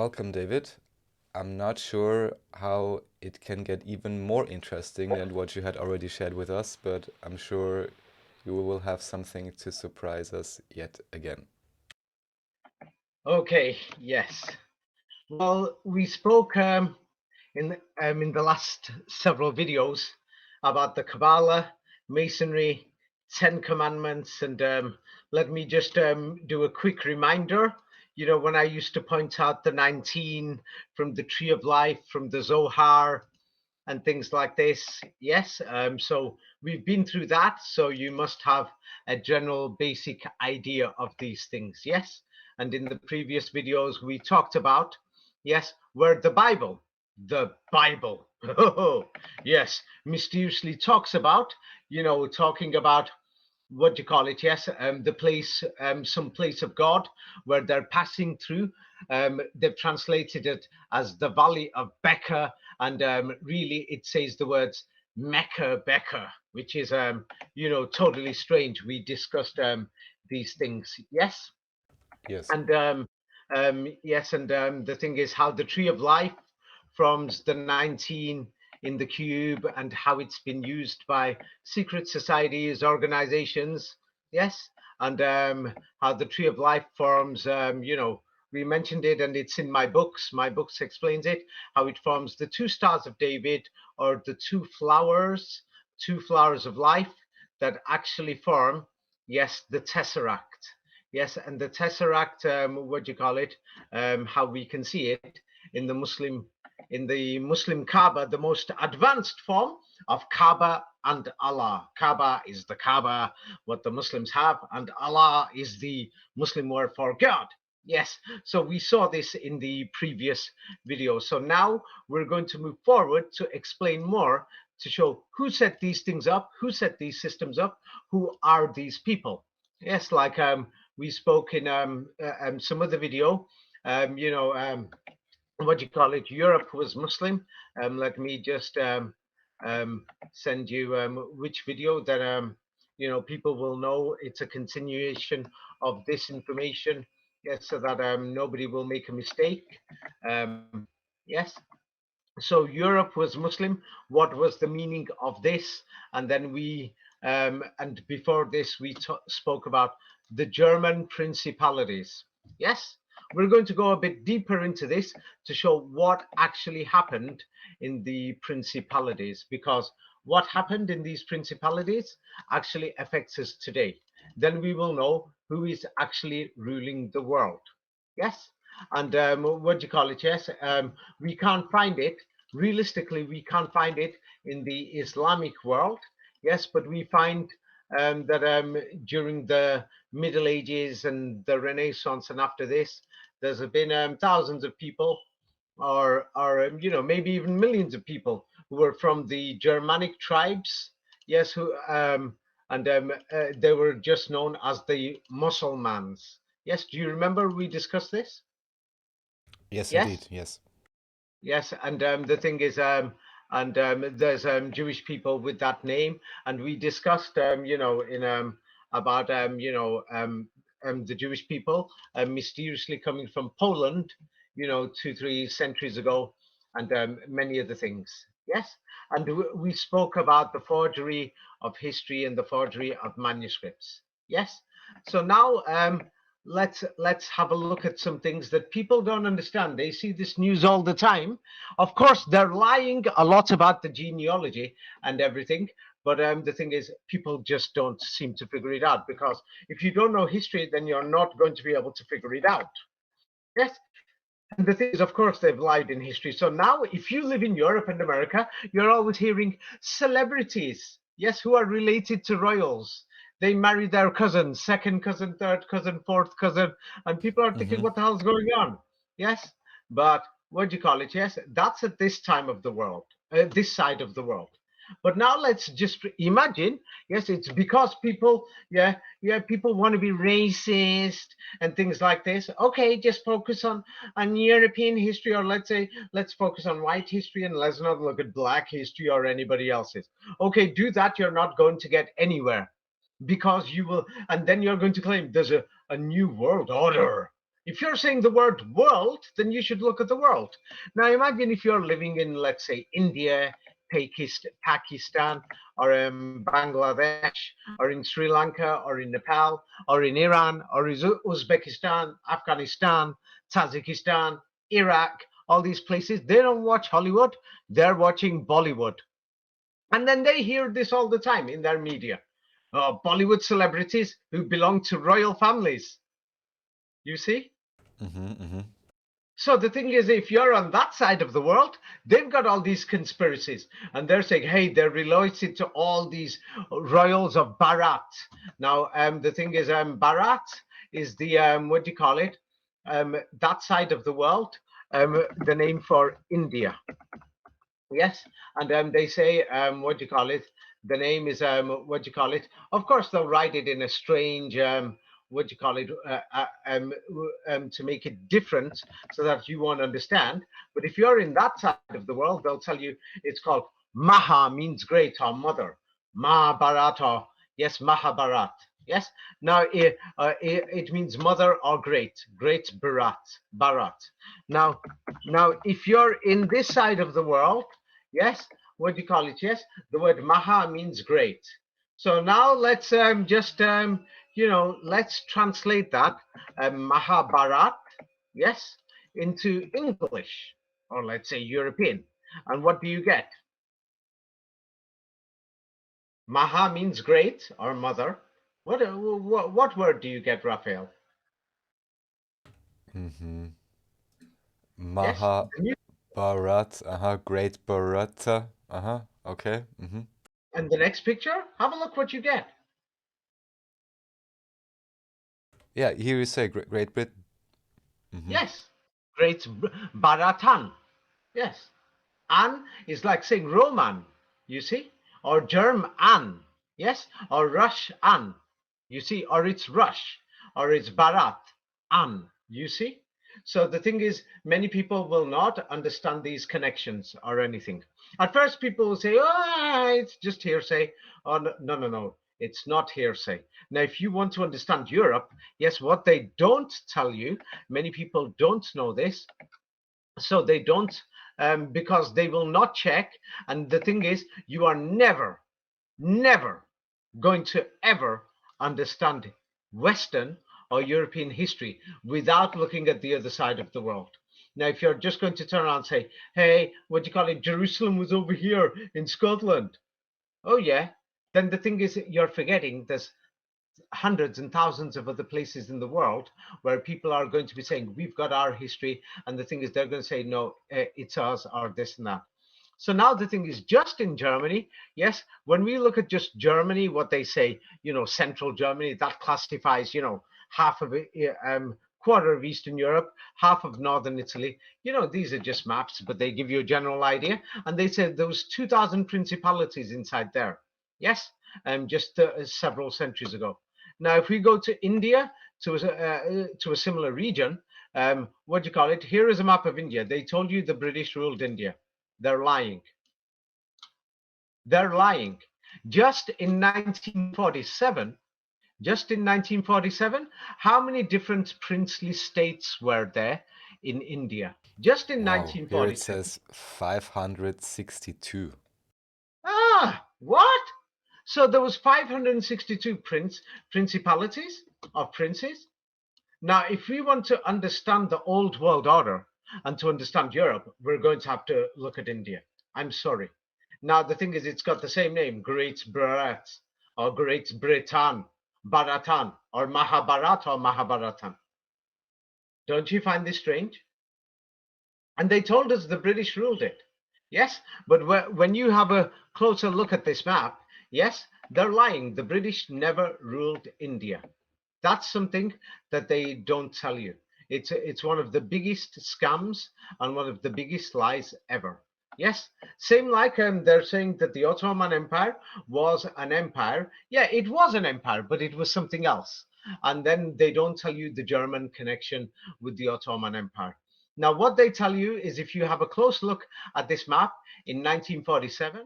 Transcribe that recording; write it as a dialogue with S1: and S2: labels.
S1: Welcome, David. I'm not sure how it can get even more interesting than what you had already shared with us, but I'm sure you will have something to surprise us yet again.
S2: Okay, yes. Well, we spoke in the last several videos about the Kabbalah, Masonry, Ten Commandments, and let me just do a quick reminder. You know, when I used to point out the 19 from the Tree of Life, from the Zohar, and things like this. Yes, so we've been through that, so you must have a general basic idea of these things. Yes, and in the previous videos we talked about, yes, where the Bible yes, mysteriously talks about, talking about what do you call it? Yes, the place, some place of God where they're passing through. They've translated it as the Valley of Becca, and really it says the words Mecca Becca, which is totally strange. We discussed these things, yes,
S1: Yes.
S2: and yes, and the thing is how the Tree of Life forms the 19 in the cube and how it's been used by secret societies, organizations, yes, and how the Tree of Life forms, we mentioned it and it's in my books. My books explains it, how it forms the two stars of David, or the two flowers of life that actually form, yes, the Tesseract. Yes, and the Tesseract, what do you call it? How we can see it in the Muslim Kaaba, the most advanced form of Kaaba and Allah. Kaaba is the Kaaba, what the Muslims have, and Allah is the Muslim word for God. Yes, so we saw this in the previous video. So now we're going to move forward to explain more, to show who set these things up, who set these systems up, who are these people. Yes, like we spoke in some other video, what do you call it? Europe was Muslim. Let me just send you which video that people will know. It's a continuation of this information, yes, so that nobody will make a mistake. Yes. So Europe was Muslim. What was the meaning of this? And then and before this, we spoke about the German principalities. Yes, we're going to go a bit deeper into this to show what actually happened in the principalities, because what happened in these principalities actually affects us today. Then we will know who is actually ruling the world. Yes, and what do you call it? Yes, we can't find it. Realistically, we can't find it in the Islamic world. Yes, but we find that during the Middle Ages and the Renaissance, and after this, there's been thousands of people, or maybe even millions of people who were from the Germanic tribes. Yes, who and they were just known as the Mussulmans. Yes, do you remember we discussed this?
S1: Yes,
S2: Yes,
S1: indeed. Yes.
S2: yes, and the thing is, and there's Jewish people with that name, and we discussed, in about the Jewish people mysteriously coming from Poland, 2, 3 centuries ago, and many other things. Yes, and we spoke about the forgery of history and the forgery of manuscripts. Yes, so now let's have a look at some things that people don't understand. They see this news all the time. Of course, they're lying a lot about the genealogy and everything, but the thing is, people just don't seem to figure it out, because if you don't know history, then you're not going to be able to figure it out. Yes. And the thing is, of course, they've lied in history. So now, if you live in Europe and America, you're always hearing celebrities, yes, who are related to royals. They marry their cousins, second cousin, third cousin, fourth cousin, and people are thinking,
S1: Mm-hmm.
S2: what the hell's going on? Yes, but what do you call it? Yes, that's at this time of the world, this side of the world. But now let's just imagine, yes, it's because people, yeah, people want to be racist and things like this. Okay, just focus on European history, or let's focus on white history and let's not look at black history or anybody else's. Okay, do that. You're not going to get anywhere, because you will, and then you're going to claim there's a new world order. If you're saying the word world, then you should look at the world. Now imagine if you're living in, let's say, India, Pakistan, or Bangladesh, or in Sri Lanka, or in Nepal, or in Iran, or in Uzbekistan, Afghanistan, Tajikistan, Iraq, all these places. They don't watch Hollywood, they're watching Bollywood. And then they hear this all the time in their media. Bollywood celebrities who belong to royal families. You see? So the thing is, if you're on that side of the world, they've got all these conspiracies, and they're saying, hey, they're related to all these royals of Bharat. Now, the thing is, Bharat is the, what do you call it? That side of the world, the name for India. Yes, and they say, what do you call it? The name is, what do you call it? Of course, they'll write it in a strange, what do you call it, to make it different so that you won't understand. But if you're in that side of the world, they'll tell you it's called Maha, means great or mother. Mahabharat, or yes, Mahabharat. Yes. Now it means mother or great, great Bharat. Now, if you're in this side of the world, yes, what do you call it? Yes, the word Maha means great. So now let's just let's translate that Mahabharat, yes, into English, or let's say European. And what do you get? Maha means great or mother. What word do you get, Raphael? Yes.
S1: Mahabharat, Great Bharata, okay.
S2: And the next picture, have a look what you get.
S1: Yeah, here you say Great Britain.
S2: Yes, great Bharatan. Yes. An is like saying Roman, you see, or German, yes, or Rush-an, you see, or it's Rush, or it's Bharat-an, you see. So the thing is, many people will not understand these connections or anything. At first, people will say, oh, it's just hearsay. Oh, no, it's not hearsay. Now, if you want to understand Europe, yes, what they don't tell you, many people don't know this, so they don't, because they will not check. And the thing is, you are never going to ever understand Western or European history without looking at the other side of the world. Now, if you're just going to turn around and say, hey, what do you call it, Jerusalem was over here in Scotland, oh yeah, then the thing is, you're forgetting there's hundreds and thousands of other places in the world where people are going to be saying, we've got our history. And the thing is, they're going to say, no, it's us, or this and that. So now the thing is, just in Germany, yes, when we look at just Germany, what they say, central Germany, that classifies, half of it, quarter of Eastern Europe, half of Northern Italy. These are just maps, but they give you a general idea. And they said there was 2,000 principalities inside there. Yes, just several centuries ago. Now, if we go to India, to a similar region, what do you call it? Here is a map of India. They told you the British ruled India. They're lying. They're lying. Just in 1947, how many different princely states were there in India? Just in
S1: Wow, here it
S2: 1947.
S1: says 562.
S2: What? So there was 562 principalities of princes. Now, if we want to understand the old world order and to understand Europe, we're going to have to look at India. I'm sorry. Now, the thing is, it's got the same name, Great Bharat, or Great Britain, Bharatan, or Mahabharat, or Mahabharatan. Don't you find this strange? And they told us the British ruled it. Yes, but when you have a closer look at this map, yes, they're lying. The British never ruled India. That's something that they don't tell you. It's one of the biggest scams and one of the biggest lies ever. Yes, same like they're saying that the Ottoman Empire was an empire. Yeah, it was an empire, but it was something else. And then they don't tell you the German connection with the Ottoman Empire. Now, what they tell you is if you have a close look at this map in 1947,